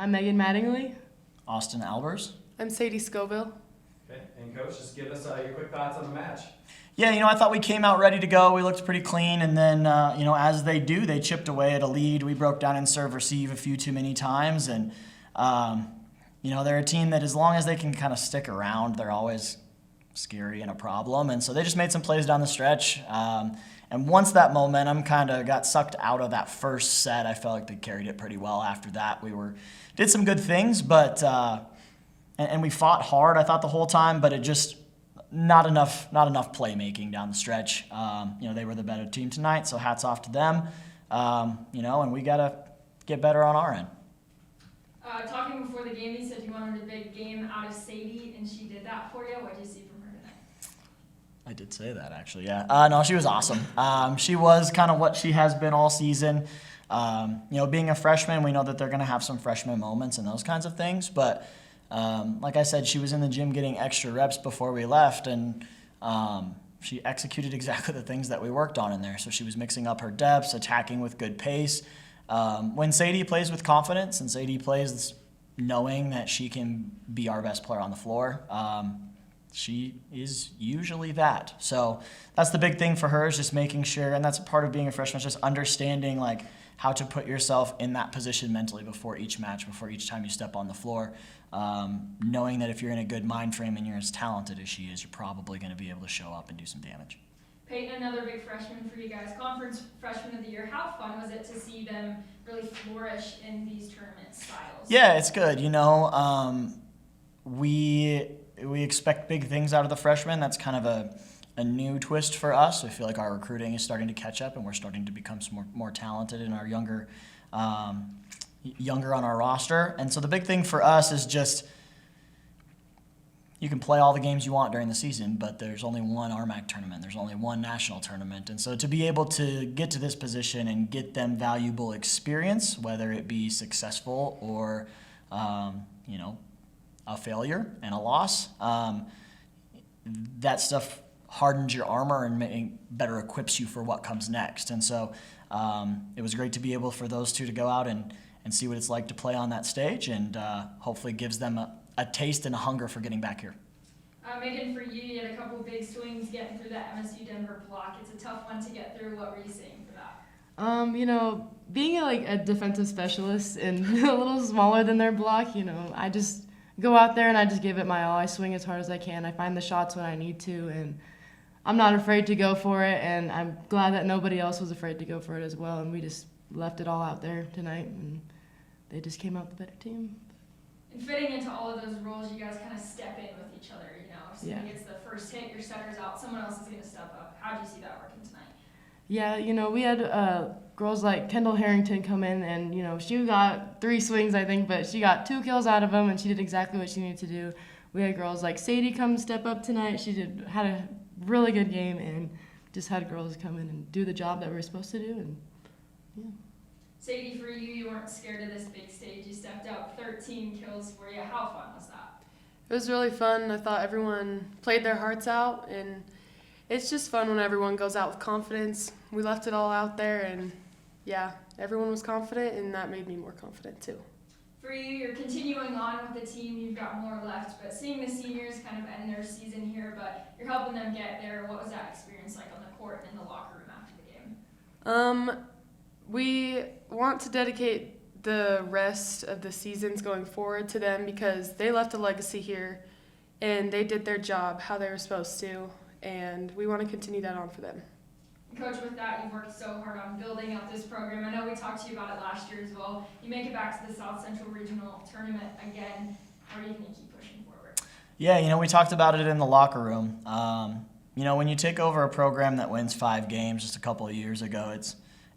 I'm Megan Mattingly. Austin Albers. I'm Sadie Scoville. Okay, and Coach, just give us your quick thoughts on the match. Yeah, I thought we came out ready to go. We looked pretty clean, and then, as they do, they chipped away at a lead. We broke down in serve-receive a few too many times, and, they're a team that as long as they can kind of stick around, they're always scary and a problem, and so they just made some plays down the stretch, and once that momentum kind of got sucked out of that first set, I felt like they carried it pretty well after that. We did some good things, but and we fought hard, I thought, the whole time, but it just not enough playmaking down the stretch. They were the better team tonight, so hats off to them. And we got to get better on our end. Talking before the game, you said you wanted a big game out of Sadie, and she did that for you. What did you see from her tonight? I did say that, actually, yeah. No, she was awesome. She was kind of what she has been all season. Being a freshman, we know that they're going to have some freshman moments and those kinds of things, but like I said, she was in the gym getting extra reps before we left, and she executed exactly the things that we worked on in there. So she was mixing up her depths, attacking with good pace. When Sadie plays with confidence and Sadie plays knowing that she can be our best player on the floor, she is usually that. So that's the big thing for her, is just making sure, and that's a part of being a freshman, is just understanding how to put yourself in that position mentally before each match, before each time you step on the floor. Knowing that if you're in a good mind frame and you're as talented as she is, you're probably going to be able to show up and do some damage. Peyton, another big freshman for you guys, conference freshman of the year. How fun was it to see them really flourish in these tournament styles? Yeah, it's good. We expect big things out of the freshmen. That's kind of a new twist for us. I feel like our recruiting is starting to catch up, and we're starting to become some more talented in our younger on our roster. And so the big thing for us is just, you can play all the games you want during the season, but there's only one RMAC tournament. There's only one national tournament. And so to be able to get to this position and get them valuable experience, whether it be successful or, a failure and a loss, that stuff hardens your armor and better equips you for what comes next. And so it was great to be able for those two to go out and see what it's like to play on that stage, and hopefully gives them a taste and a hunger for getting back here. Megan, for you had a couple of big swings getting through that MSU Denver block. It's a tough one to get through. What were you saying for that? Being a defensive specialist and a little smaller than their block, I just go out there and I just give it my all. I swing as hard as I can. I find the shots when I need to, and I'm not afraid to go for it, and I'm glad that nobody else was afraid to go for it as well, and we just left it all out there tonight, and they just came out the better team. And fitting into all of those roles, you guys kind of step in with each other, If somebody Yeah. gets the first hit, your setter's out, someone else is going to step up. How do you see that working tonight? Yeah, we had girls like Kendall Harrington come in, and, she got 3 swings, I think, but she got 2 kills out of them, and she did exactly what she needed to do. We had girls like Sadie come step up tonight. She had a really good game, and just had girls come in and do the job that we were supposed to do, and yeah. Sadie, for you weren't scared of this big stage. You stepped up, 13 kills for you. How fun was that? It was really fun. I thought everyone played their hearts out, and it's just fun when everyone goes out with confidence. We left it all out there, and yeah, everyone was confident, and that made me more confident too. For you, you're continuing on with the team. You've got more left, but seeing the seniors kind of end their season here, but you're helping them get there. What was that experience like on the court and in the locker room after the game? We want to dedicate the rest of the seasons going forward to them, because they left a legacy here, and they did their job how they were supposed to, and we want to continue that on for them. Coach, with that, you've worked so hard on building up this program. I know we talked to you about it last year as well. You make it back to the South Central Regional Tournament again. How are you going to keep pushing forward? Yeah, we talked about it in the locker room. When you take over a program that wins 5 games just a couple of years ago,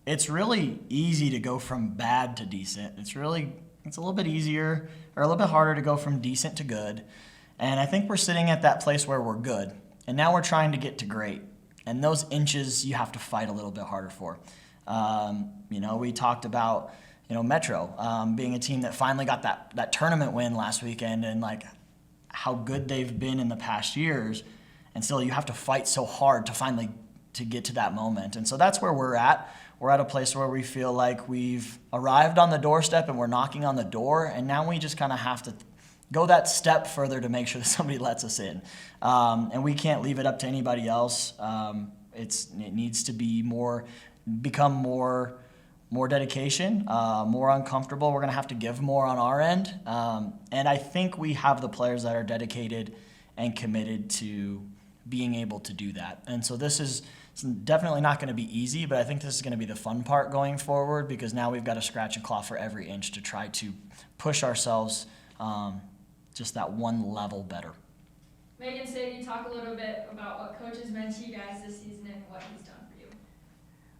it's really easy to go from bad to decent. It's a little bit easier, or a little bit harder to go from decent to good. And I think we're sitting at that place where we're good. And now we're trying to get to great. And those inches you have to fight a little bit harder for. We talked about, Metro being a team that finally got that tournament win last weekend, and how good they've been in the past years. And still you have to fight so hard to finally to get to that moment. And so that's where we're at. we're at a place where we feel like we've arrived on the doorstep and we're knocking on the door, and now we just kind of have to go that step further to make sure that somebody lets us in. And we can't leave it up to anybody else. It needs to be become more dedication, more uncomfortable. We're going to have to give more on our end. And I think we have the players that are dedicated and committed to being able to do that. And so this is definitely not going to be easy, but I think this is going to be the fun part going forward, because now we've got to scratch and claw for every inch to try to push ourselves just that one level better. Megan, Sadie, talk a little bit about what coach has meant to you guys this season and what he's done for you.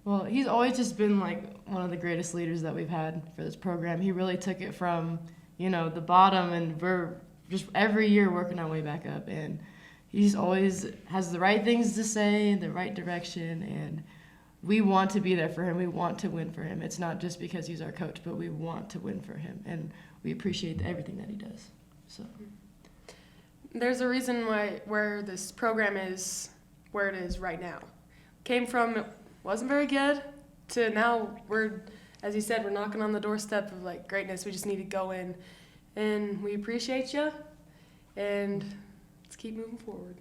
Well, he's always just been like one of the greatest leaders that we've had for this program. He really took it from, the bottom, and we're just every year working our way back up. And he's always has the right things to say, the right direction, and we want to be there for him. We want to win for him. It's not just because he's our coach, but we want to win for him, and we appreciate everything that he does. So There's a reason where this program is where it is right now. Came from it wasn't very good to now we're, as you said, we're knocking on the doorstep of like greatness. We just need to go in, and we appreciate you, and let's keep moving forward.